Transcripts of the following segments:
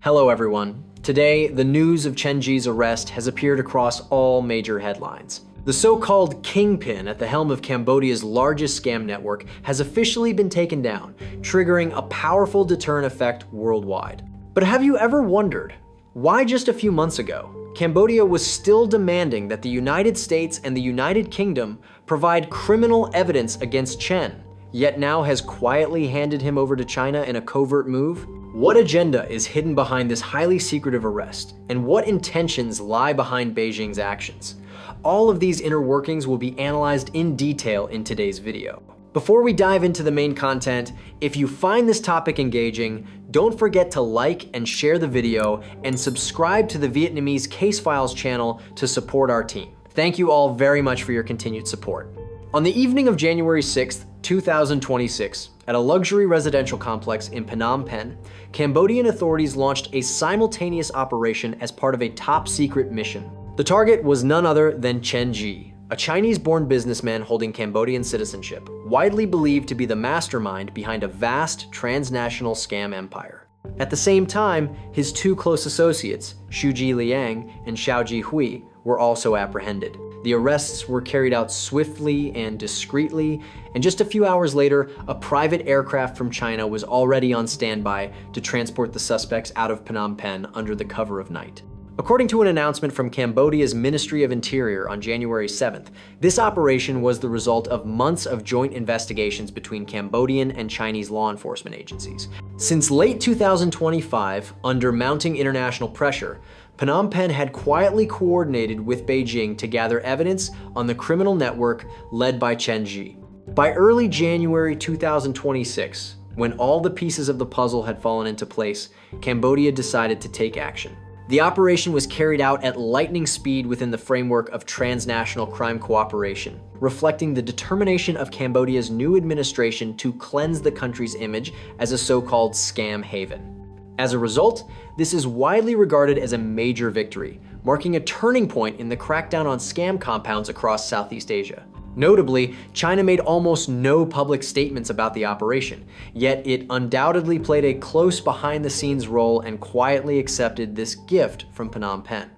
Hello everyone. Today, the news of Chen Zhi's arrest has appeared across all major headlines. The so-called Kingpin at the helm of Cambodia's largest scam network has officially been taken down, triggering a powerful deterrent effect worldwide. But have you ever wondered why just a few months ago, Cambodia was still demanding that the United States and the United Kingdom provide criminal evidence against Chen, yet now has quietly handed him over to China in a covert move? What agenda is hidden behind this highly secretive arrest, and what intentions lie behind Beijing's actions? All of these inner workings will be analyzed in detail in today's video. Before we dive into the main content, if you find this topic engaging, don't forget to like and share the video and subscribe to the Vietnamese Case Files channel to support our team. Thank you all very much for your continued support. On the evening of January 6th, 2026, at a luxury residential complex in Phnom Penh, Cambodian authorities launched a simultaneous operation as part of a top-secret mission. The target was none other than Chen Zhi, a Chinese-born businessman holding Cambodian citizenship, widely believed to be the mastermind behind a vast transnational scam empire. At the same time, his two close associates, Shuji Liang and Xiaoji Hui, were also apprehended. The arrests were carried out swiftly and discreetly, and just a few hours later, a private aircraft from China was already on standby to transport the suspects out of Phnom Penh under the cover of night. According to an announcement from Cambodia's Ministry of Interior on January 7th, this operation was the result of months of joint investigations between Cambodian and Chinese law enforcement agencies. Since late 2025, under mounting international pressure, Phnom Penh had quietly coordinated with Beijing to gather evidence on the criminal network led by Chen Zhi. By early January 2026, when all the pieces of the puzzle had fallen into place, Cambodia decided to take action. The operation was carried out at lightning speed within the framework of transnational crime cooperation, reflecting the determination of Cambodia's new administration to cleanse the country's image as a so-called scam haven. As a result, this is widely regarded as a major victory, marking a turning point in the crackdown on scam compounds across Southeast Asia. Notably, China made almost no public statements about the operation, yet it undoubtedly played a close behind-the-scenes role and quietly accepted this gift from Phnom Penh.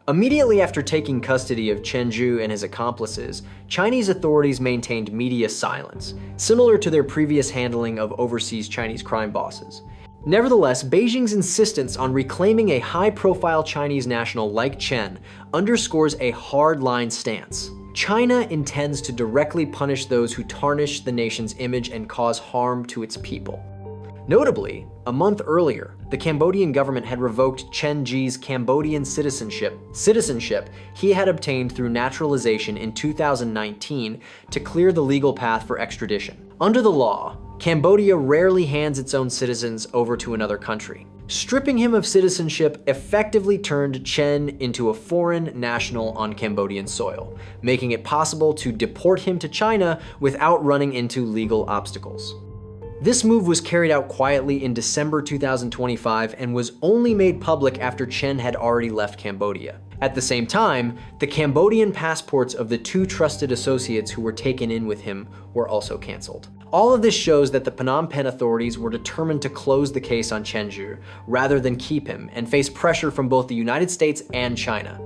Immediately after taking custody of Chen Zhi and his accomplices, Chinese authorities maintained media silence, similar to their previous handling of overseas Chinese crime bosses. Nevertheless, Beijing's insistence on reclaiming a high-profile Chinese national like Chen underscores a hard-line stance. China intends to directly punish those who tarnish the nation's image and cause harm to its people. Notably, a month earlier, the Cambodian government had revoked Chen Zhi's Cambodian citizenship he had obtained through naturalization in 2019 to clear the legal path for extradition. Under the law, Cambodia rarely hands its own citizens over to another country. Stripping him of citizenship effectively turned Chen into a foreign national on Cambodian soil, making it possible to deport him to China without running into legal obstacles. This move was carried out quietly in December 2025 and was only made public after Chen had already left Cambodia. At the same time, the Cambodian passports of the two trusted associates who were taken in with him were also canceled. All of this shows that the Phnom Penh authorities were determined to close the case on Chen Zhi rather than keep him and face pressure from both the United States and China.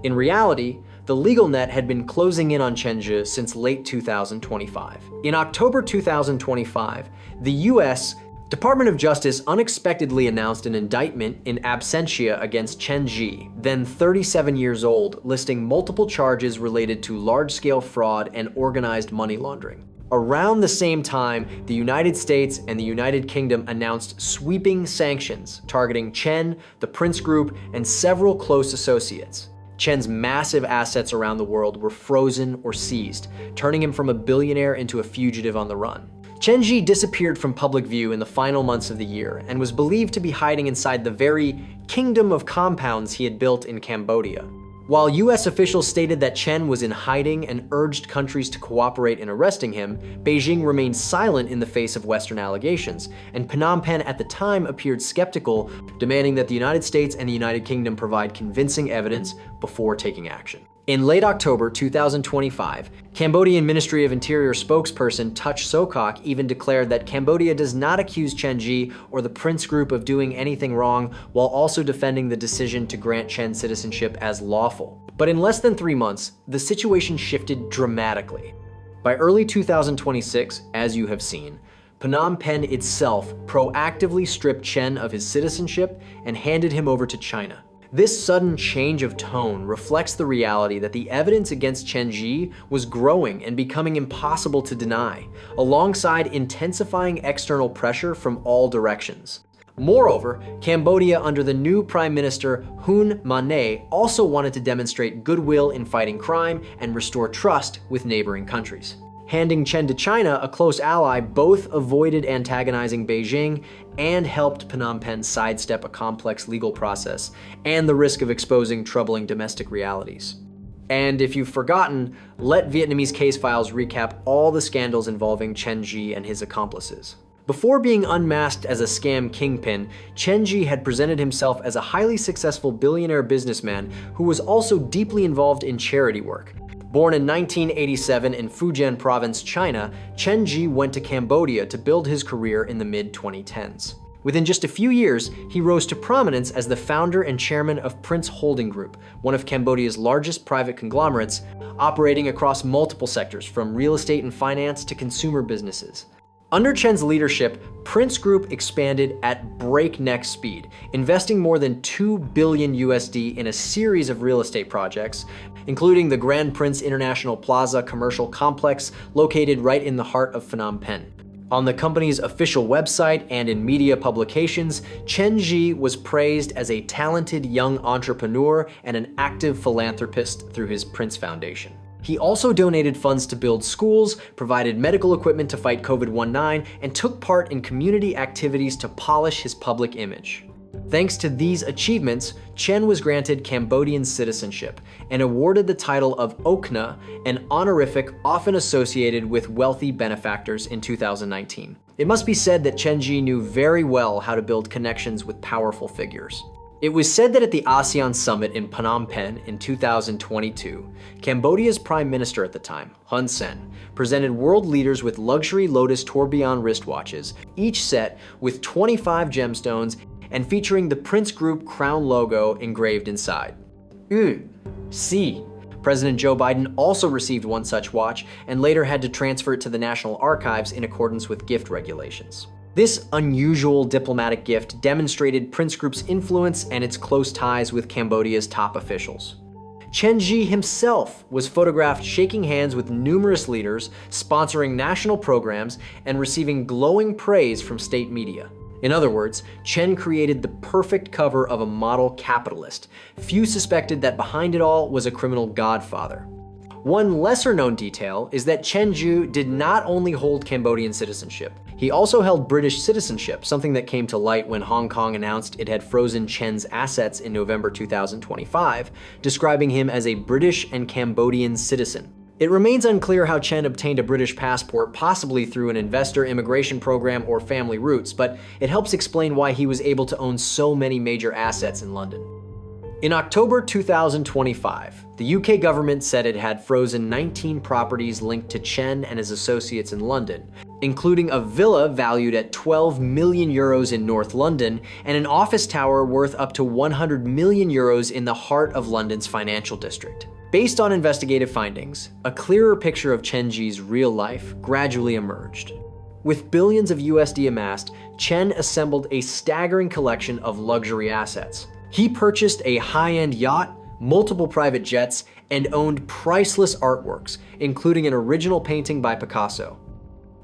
In reality, the legal net had been closing in on Chen Zhi since late 2025. In October 2025, the U.S. Department of Justice unexpectedly announced an indictment in absentia against Chen Zhi, then 37 years old, listing multiple charges related to large-scale fraud and organized money laundering. Around the same time, the United States and the United Kingdom announced sweeping sanctions targeting Chen, the Prince Group, and several close associates. Chen's massive assets around the world were frozen or seized, turning him from a billionaire into a fugitive on the run. Chen Zhi disappeared from public view in the final months of the year and was believed to be hiding inside the very kingdom of compounds he had built in Cambodia. While US officials stated that Chen was in hiding and urged countries to cooperate in arresting him, Beijing remained silent in the face of Western allegations, and Phnom Penh at the time appeared skeptical, demanding that the United States and the United Kingdom provide convincing evidence before taking action. In late October 2025, Cambodian Ministry of Interior spokesperson Touch Sokok even declared that Cambodia does not accuse Chen Zhi or the Prince Group of doing anything wrong, while also defending the decision to grant Chen citizenship as lawful. But in less than 3 months, the situation shifted dramatically. By early 2026, as you have seen, Phnom Penh itself proactively stripped Chen of his citizenship and handed him over to China. This sudden change of tone reflects the reality that the evidence against Chen Zhi was growing and becoming impossible to deny, alongside intensifying external pressure from all directions. Moreover, Cambodia under the new Prime Minister Hun Manet also wanted to demonstrate goodwill in fighting crime and restore trust with neighboring countries. Handing Chen to China, a close ally, both avoided antagonizing Beijing and helped Phnom Penh sidestep a complex legal process and the risk of exposing troubling domestic realities. And if you've forgotten, let Vietnamese case files recap all the scandals involving Chen Zhi and his accomplices. Before being unmasked as a scam kingpin, Chen Zhi had presented himself as a highly successful billionaire businessman who was also deeply involved in charity work. Born in 1987 in Fujian Province, China, Chen Zhi went to Cambodia to build his career in the mid-2010s. Within just a few years, he rose to prominence as the founder and chairman of Prince Holding Group, one of Cambodia's largest private conglomerates, operating across multiple sectors from real estate and finance to consumer businesses. Under Chen's leadership, Prince Group expanded at breakneck speed, investing more than $2 billion in a series of real estate projects, including the Grand Prince International Plaza commercial complex located right in the heart of Phnom Penh. On the company's official website and in media publications, Chen Zhi was praised as a talented young entrepreneur and an active philanthropist through his Prince Foundation. He also donated funds to build schools, provided medical equipment to fight COVID-19, and took part in community activities to polish his public image. Thanks to these achievements, Chen was granted Cambodian citizenship and awarded the title of Okna, an honorific often associated with wealthy benefactors, in 2019. It must be said that Chen Zhi knew very well how to build connections with powerful figures. It was said that at the ASEAN summit in Phnom Penh in 2022, Cambodia's prime minister at the time, Hun Sen, presented world leaders with luxury Lotus Tourbillon wristwatches, each set with 25 gemstones and featuring the Prince Group crown logo engraved inside. See. President Joe Biden also received one such watch and later had to transfer it to the National Archives in accordance with gift regulations. This unusual diplomatic gift demonstrated Prince Group's influence and its close ties with Cambodia's top officials. Chen Zhi himself was photographed shaking hands with numerous leaders, sponsoring national programs, and receiving glowing praise from state media. In other words, Chen created the perfect cover of a model capitalist. Few suspected that behind it all was a criminal godfather. One lesser-known detail is that Chen Zhi did not only hold Cambodian citizenship, he also held British citizenship, something that came to light when Hong Kong announced it had frozen Chen's assets in November 2025, describing him as a British and Cambodian citizen. It remains unclear how Chen obtained a British passport, possibly through an investor immigration program or family roots, but it helps explain why he was able to own so many major assets in London. In October 2025, the UK government said it had frozen 19 properties linked to Chen and his associates in London, including a villa valued at 12 million euros in North London and an office tower worth up to 100 million euros in the heart of London's financial district. Based on investigative findings, a clearer picture of Chen Zhi's real life gradually emerged. With billions of USD amassed, Chen assembled a staggering collection of luxury assets. He purchased a high-end yacht, multiple private jets, and owned priceless artworks, including an original painting by Picasso.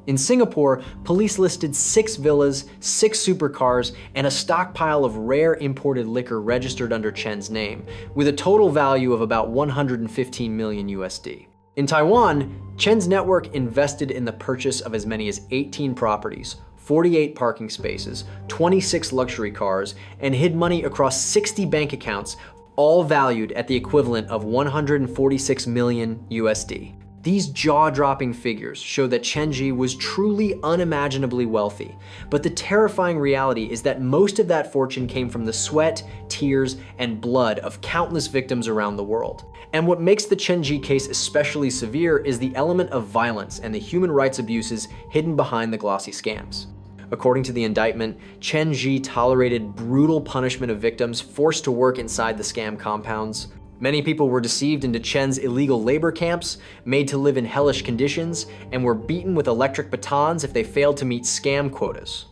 In Singapore, police listed 6 villas, 6 supercars, and a stockpile of rare imported liquor registered under Chen's name, with a total value of about 115 million USD. In Taiwan, Chen's network invested in the purchase of as many as 18 properties, 48 parking spaces, 26 luxury cars, and hid money across 60 bank accounts, all valued at the equivalent of 146 million USD. These jaw-dropping figures show that Chen Zhi was truly unimaginably wealthy, but the terrifying reality is that most of that fortune came from the sweat, tears, and blood of countless victims around the world. And what makes the Chen Zhi case especially severe is the element of violence and the human rights abuses hidden behind the glossy scams. According to the indictment, Chen Zhi tolerated brutal punishment of victims forced to work inside the scam compounds. Many people were deceived into Chen's illegal labor camps, made to live in hellish conditions, and were beaten with electric batons if they failed to meet scam quotas.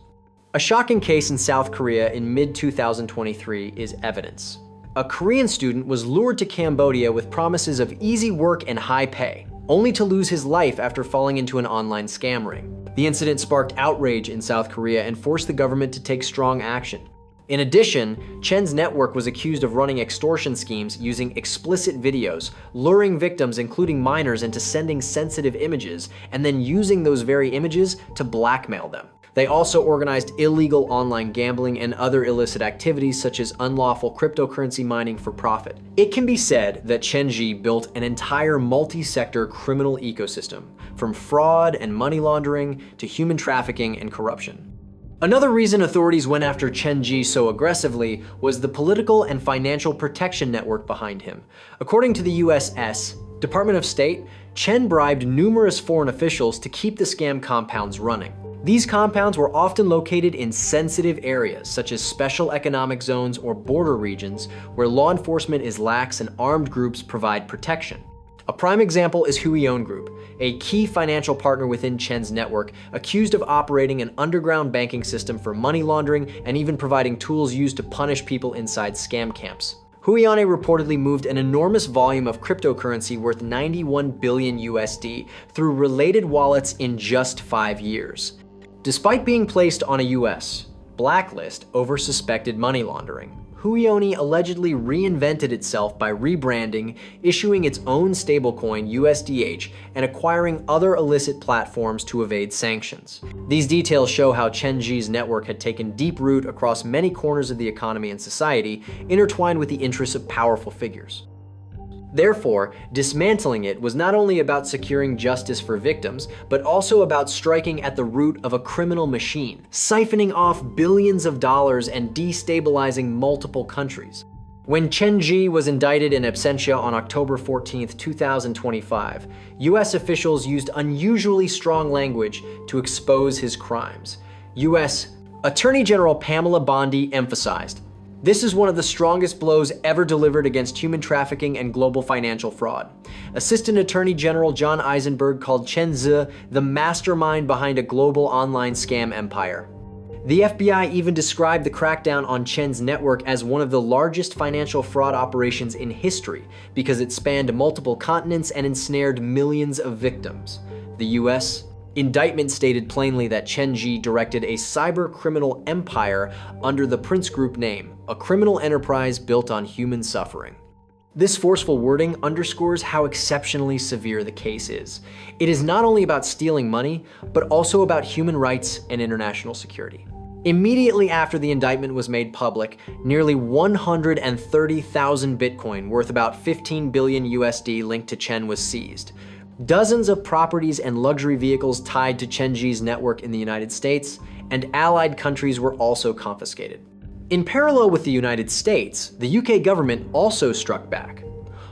A shocking case in South Korea in mid-2023 is evidence. A Korean student was lured to Cambodia with promises of easy work and high pay, only to lose his life after falling into an online scam ring. The incident sparked outrage in South Korea and forced the government to take strong action. In addition, Chen's network was accused of running extortion schemes using explicit videos, luring victims, including minors, into sending sensitive images, and then using those very images to blackmail them. They also organized illegal online gambling and other illicit activities such as unlawful cryptocurrency mining for profit. It can be said that Chen Zhi built an entire multi-sector criminal ecosystem, from fraud and money laundering to human trafficking and corruption. Another reason authorities went after Chen Zhi so aggressively was the political and financial protection network behind him. According to the U.S. Department of State, Chen bribed numerous foreign officials to keep the scam compounds running. These compounds were often located in sensitive areas, such as special economic zones or border regions, where law enforcement is lax and armed groups provide protection. A prime example is Huion Group, a key financial partner within Chen's network, accused of operating an underground banking system for money laundering and even providing tools used to punish people inside scam camps. Huion reportedly moved an enormous volume of cryptocurrency worth 91 billion USD through related wallets in just 5 years. Despite being placed on a US blacklist over suspected money laundering, Huion allegedly reinvented itself by rebranding, issuing its own stablecoin USDH, and acquiring other illicit platforms to evade sanctions. These details show how Chen Zhi's network had taken deep root across many corners of the economy and society, intertwined with the interests of powerful figures. Therefore, dismantling it was not only about securing justice for victims, but also about striking at the root of a criminal machine, siphoning off billions of dollars and destabilizing multiple countries. When Chen Zhi was indicted in absentia on October 14, 2025, US officials used unusually strong language to expose his crimes. US Attorney General Pamela Bondi emphasized, "This is one of the strongest blows ever delivered against human trafficking and global financial fraud." Assistant Attorney General John Eisenberg called Chen Zhi the mastermind behind a global online scam empire. The FBI even described the crackdown on Chen's network as one of the largest financial fraud operations in history because it spanned multiple continents and ensnared millions of victims. The US indictment stated plainly that Chen Zhi directed a cyber criminal empire under the Prince Group name, a criminal enterprise built on human suffering. This forceful wording underscores how exceptionally severe the case is. It is not only about stealing money, but also about human rights and international security. Immediately after the indictment was made public, nearly 130,000 Bitcoin, worth about 15 billion USD, linked to Chen was seized. Dozens of properties and luxury vehicles tied to Chen Zhi's network in the United States and allied countries were also confiscated. In parallel with the United States, the UK government also struck back.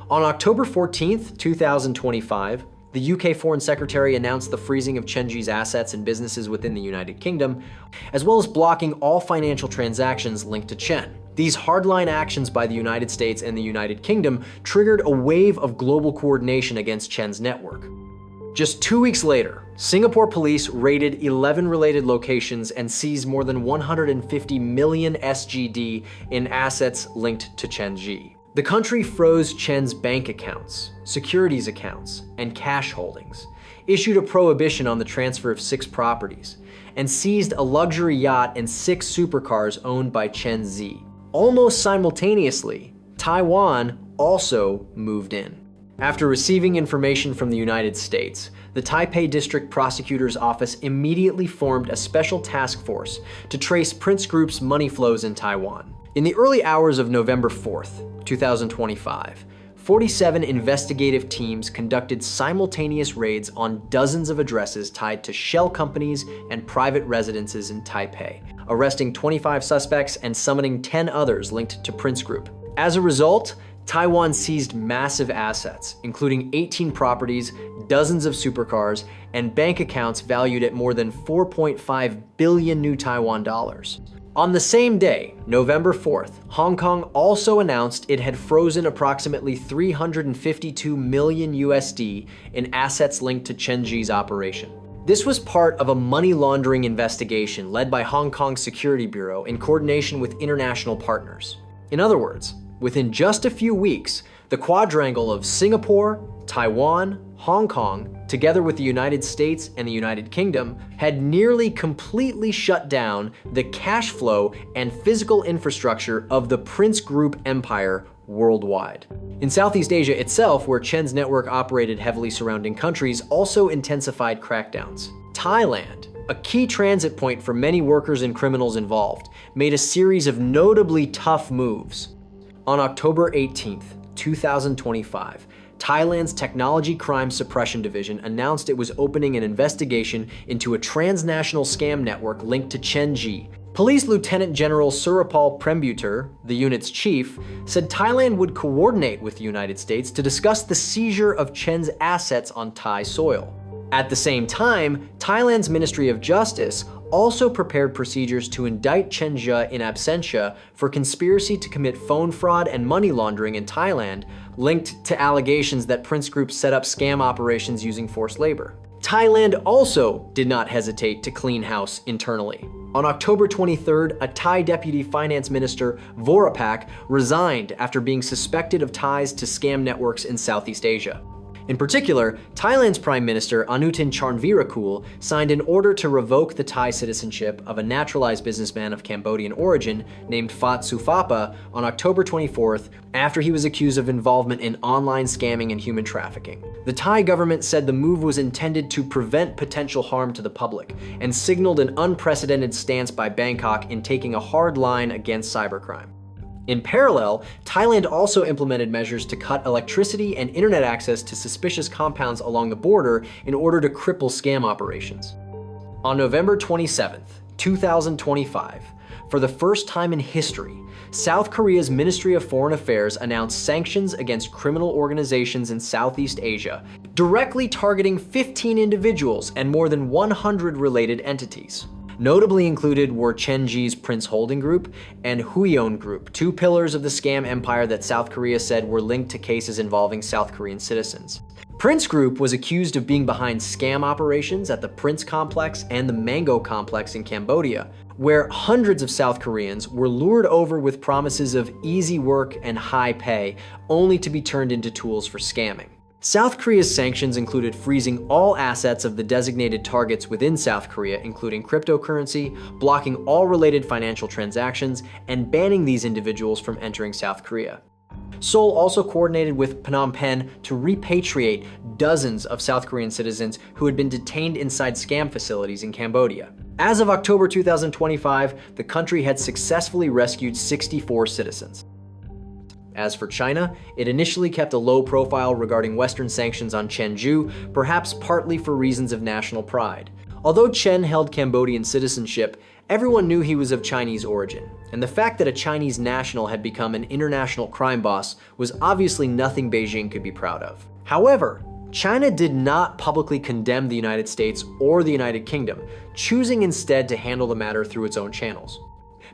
On October 14, 2025, the UK Foreign Secretary announced the freezing of Chen Zhi's assets and businesses within the United Kingdom, as well as blocking all financial transactions linked to Chen. These hardline actions by the United States and the United Kingdom triggered a wave of global coordination against Chen's network. Just 2 weeks later, Singapore police raided 11 related locations and seized more than 150 million SGD in assets linked to Chen Zhi. The country froze Chen's bank accounts, securities accounts, and cash holdings, issued a prohibition on the transfer of 6 properties, and seized a luxury yacht and 6 supercars owned by Chen Zhi. Almost simultaneously, Taiwan also moved in. After receiving information from the United States, the Taipei District Prosecutor's Office immediately formed a special task force to trace Prince Group's money flows in Taiwan. In the early hours of November 4th, 2025, 47 investigative teams conducted simultaneous raids on dozens of addresses tied to shell companies and private residences in Taipei, arresting 25 suspects and summoning 10 others linked to Prince Group. As a result, Taiwan seized massive assets, including 18 properties, dozens of supercars, and bank accounts valued at more than 4.5 billion new Taiwan dollars. On the same day, November 4th, Hong Kong also announced it had frozen approximately 352 million USD in assets linked to Chen Zhi's operation. This was part of a money laundering investigation led by Hong Kong's Security Bureau in coordination with international partners. In other words, within just a few weeks, the quadrangle of Singapore, Taiwan, Hong Kong, together with the United States and the United Kingdom, had nearly completely shut down the cash flow and physical infrastructure of the Prince Group empire worldwide. In Southeast Asia itself, where Chen's network operated heavily surrounding countries, also intensified crackdowns. Thailand, a key transit point for many workers and criminals involved, made a series of notably tough moves. On October 18th, 2025, Thailand's Technology Crime Suppression Division announced it was opening an investigation into a transnational scam network linked to Chen Zhi. Police Lieutenant General Surapal Prembuter, the unit's chief, said Thailand would coordinate with the United States to discuss the seizure of Chen's assets on Thai soil. At the same time, Thailand's Ministry of Justice also prepared procedures to indict Chen Zhi in absentia for conspiracy to commit phone fraud and money laundering in Thailand, linked to allegations that Prince Group set up scam operations using forced labor. Thailand also did not hesitate to clean house internally. On October 23rd, a Thai Deputy Finance Minister, Vorapak, resigned after being suspected of ties to scam networks in Southeast Asia. In particular, Thailand's Prime Minister Anutin Charnvirakul signed an order to revoke the Thai citizenship of a naturalized businessman of Cambodian origin named Fat Sufapa on October 24th after he was accused of involvement in online scamming and human trafficking. The Thai government said the move was intended to prevent potential harm to the public and signaled an unprecedented stance by Bangkok in taking a hard line against cybercrime. In parallel, Thailand also implemented measures to cut electricity and internet access to suspicious compounds along the border in order to cripple scam operations. On November 27th, 2025, for the first time in history, South Korea's Ministry of Foreign Affairs announced sanctions against criminal organizations in Southeast Asia, directly targeting 15 individuals and more than 100 related entities. Notably included were Chen Zhi's Prince Holding Group and Huion Group, two pillars of the scam empire that South Korea said were linked to cases involving South Korean citizens. Prince Group was accused of being behind scam operations at the Prince Complex and the Mango Complex in Cambodia, where hundreds of South Koreans were lured over with promises of easy work and high pay, only to be turned into tools for scamming. South Korea's sanctions included freezing all assets of the designated targets within South Korea, including cryptocurrency, blocking all related financial transactions, and banning these individuals from entering South Korea. Seoul also coordinated with Phnom Penh to repatriate dozens of South Korean citizens who had been detained inside scam facilities in Cambodia. As of October 2025, the country had successfully rescued 64 citizens. As for China, it initially kept a low profile regarding Western sanctions on Chen Zhi, perhaps partly for reasons of national pride. Although Chen held Cambodian citizenship, everyone knew he was of Chinese origin, and the fact that a Chinese national had become an international crime boss was obviously nothing Beijing could be proud of. However, China did not publicly condemn the United States or the United Kingdom, choosing instead to handle the matter through its own channels.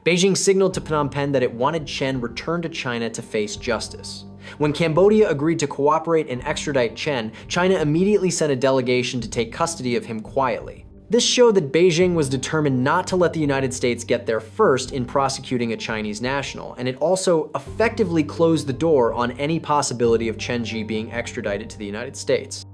Beijing signaled to Phnom Penh that it wanted Chen returned to China to face justice. When Cambodia agreed to cooperate and extradite Chen, China immediately sent a delegation to take custody of him quietly. This showed that Beijing was determined not to let the United States get there first in prosecuting a Chinese national, and it also effectively closed the door on any possibility of Chen Zhi being extradited to the United States.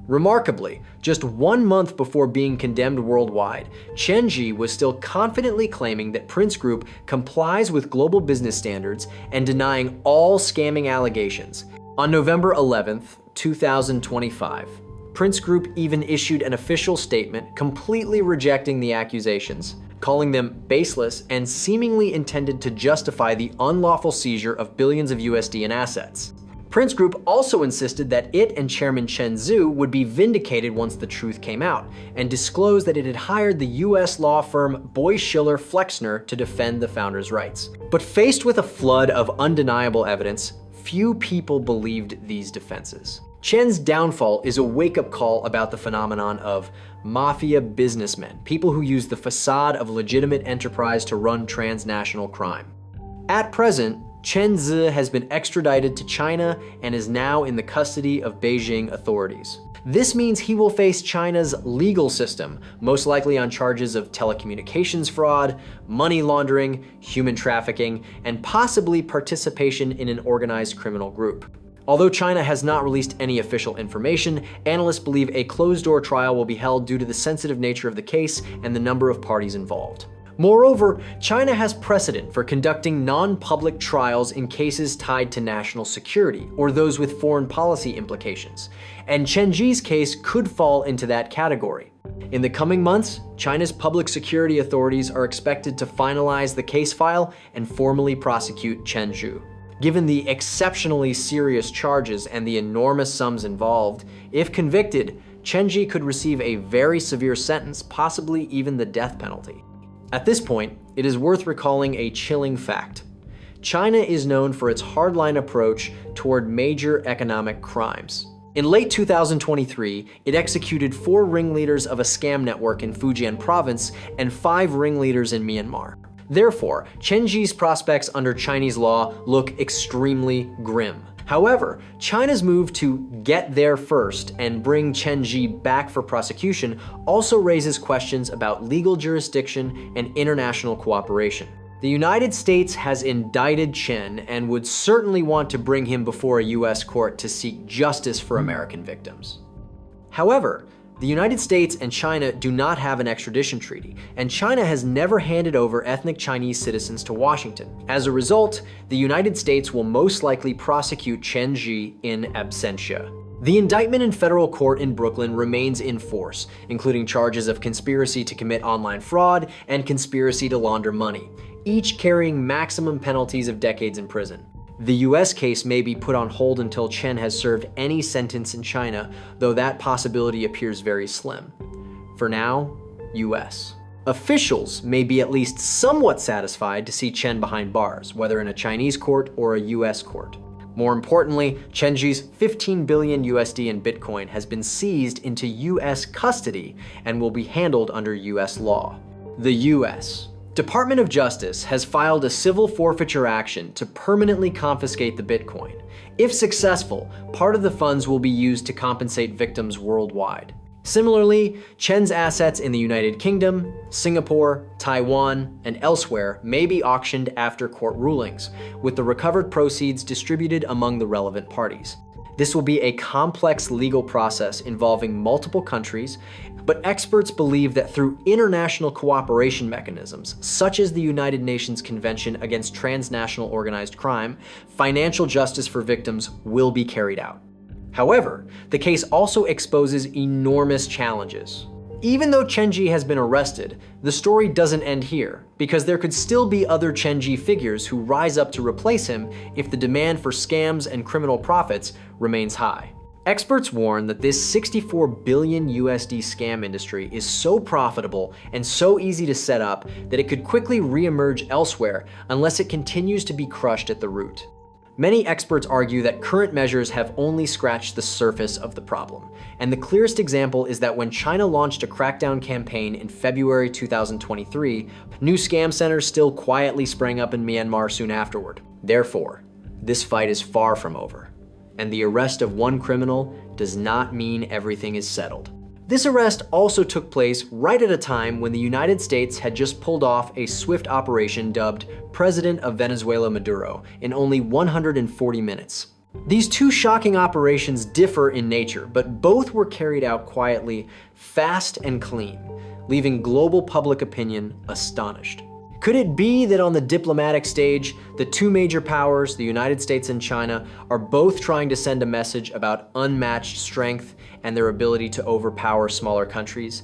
Remarkably, just 1 month before being condemned worldwide, Chen Zhi was still confidently claiming that Prince Group complies with global business standards and denying all scamming allegations. On November 11th, 2025, Prince Group even issued an official statement completely rejecting the accusations, calling them baseless and seemingly intended to justify the unlawful seizure of billions of USD in assets. Prince Group also insisted that it and Chairman Chen Zhi would be vindicated once the truth came out, and disclosed that it had hired the US law firm Boyce Schiller Flexner to defend the founders' rights. But faced with a flood of undeniable evidence, few people believed these defenses. Chen's downfall is a wake-up call about the phenomenon of mafia businessmen, people who use the facade of legitimate enterprise to run transnational crime. At present, Chen Zhi has been extradited to China and is now in the custody of Beijing authorities. This means he will face China's legal system, most likely on charges of telecommunications fraud, money laundering, human trafficking, and possibly participation in an organized criminal group. Although China has not released any official information, analysts believe a closed-door trial will be held due to the sensitive nature of the case and the number of parties involved. Moreover, China has precedent for conducting non-public trials in cases tied to national security or those with foreign policy implications, and Chen Zhi's case could fall into that category. In the coming months, China's public security authorities are expected to finalize the case file and formally prosecute Chen Zhi. Given the exceptionally serious charges and the enormous sums involved, if convicted, Chen Zhi could receive a very severe sentence, possibly even the death penalty. At this point, it is worth recalling a chilling fact. China is known for its hardline approach toward major economic crimes. In late 2023, it executed 4 ringleaders of a scam network in Fujian province and 5 ringleaders in Myanmar. Therefore, Chen Zhi's prospects under Chinese law look extremely grim. However, China's move to get there first and bring Chen Zhi back for prosecution also raises questions about legal jurisdiction and international cooperation. The United States has indicted Chen and would certainly want to bring him before a US court to seek justice for American victims. However, the United States and China do not have an extradition treaty, and China has never handed over ethnic Chinese citizens to Washington. As a result, the United States will most likely prosecute Chen Zhi in absentia. The indictment in federal court in Brooklyn remains in force, including charges of conspiracy to commit online fraud and conspiracy to launder money, each carrying maximum penalties of decades in prison. The US case may be put on hold until Chen has served any sentence in China, though that possibility appears very slim. For now, US. Officials may be at least somewhat satisfied to see Chen behind bars, whether in a Chinese court or a US court. More importantly, Chen Zhi's 15 billion USD in Bitcoin has been seized into US custody and will be handled under US law. The US. Department of Justice has filed a civil forfeiture action to permanently confiscate the Bitcoin. If successful, part of the funds will be used to compensate victims worldwide. Similarly, Chen's assets in the United Kingdom, Singapore, Taiwan, and elsewhere may be auctioned after court rulings, with the recovered proceeds distributed among the relevant parties. This will be a complex legal process involving multiple countries, but experts believe that through international cooperation mechanisms, such as the United Nations Convention Against Transnational Organized Crime, financial justice for victims will be carried out. However, the case also exposes enormous challenges. Even though Chen Zhi has been arrested, the story doesn't end here, because there could still be other Chen Zhi figures who rise up to replace him if the demand for scams and criminal profits remains high. Experts warn that this 64 billion USD scam industry is so profitable and so easy to set up that it could quickly re-emerge elsewhere unless it continues to be crushed at the root. Many experts argue that current measures have only scratched the surface of the problem, and the clearest example is that when China launched a crackdown campaign in February 2023, new scam centers still quietly sprang up in Myanmar soon afterward. Therefore, this fight is far from over, and the arrest of one criminal does not mean everything is settled. This arrest also took place right at a time when the United States had just pulled off a swift operation dubbed President of Venezuela Maduro in only 140 minutes. These two shocking operations differ in nature, but both were carried out quietly, fast and clean, leaving global public opinion astonished. Could it be that on the diplomatic stage, the two major powers, the United States and China, are both trying to send a message about unmatched strength and their ability to overpower smaller countries?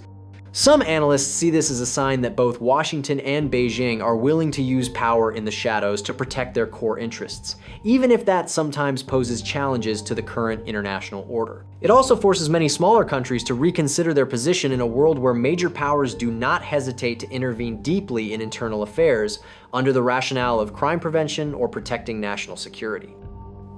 Some analysts see this as a sign that both Washington and Beijing are willing to use power in the shadows to protect their core interests, even if that sometimes poses challenges to the current international order. It also forces many smaller countries to reconsider their position in a world where major powers do not hesitate to intervene deeply in internal affairs under the rationale of crime prevention or protecting national security.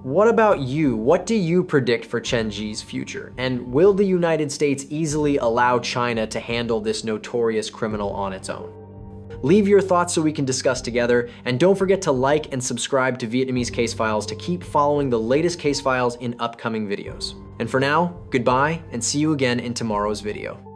What about you? What do you predict for Chen Zhi's future? And will the United States easily allow China to handle this notorious criminal on its own? Leave your thoughts so we can discuss together, and don't forget to like and subscribe to Vietnamese Case Files to keep following the latest case files in upcoming videos. And for now, goodbye, and see you again in tomorrow's video.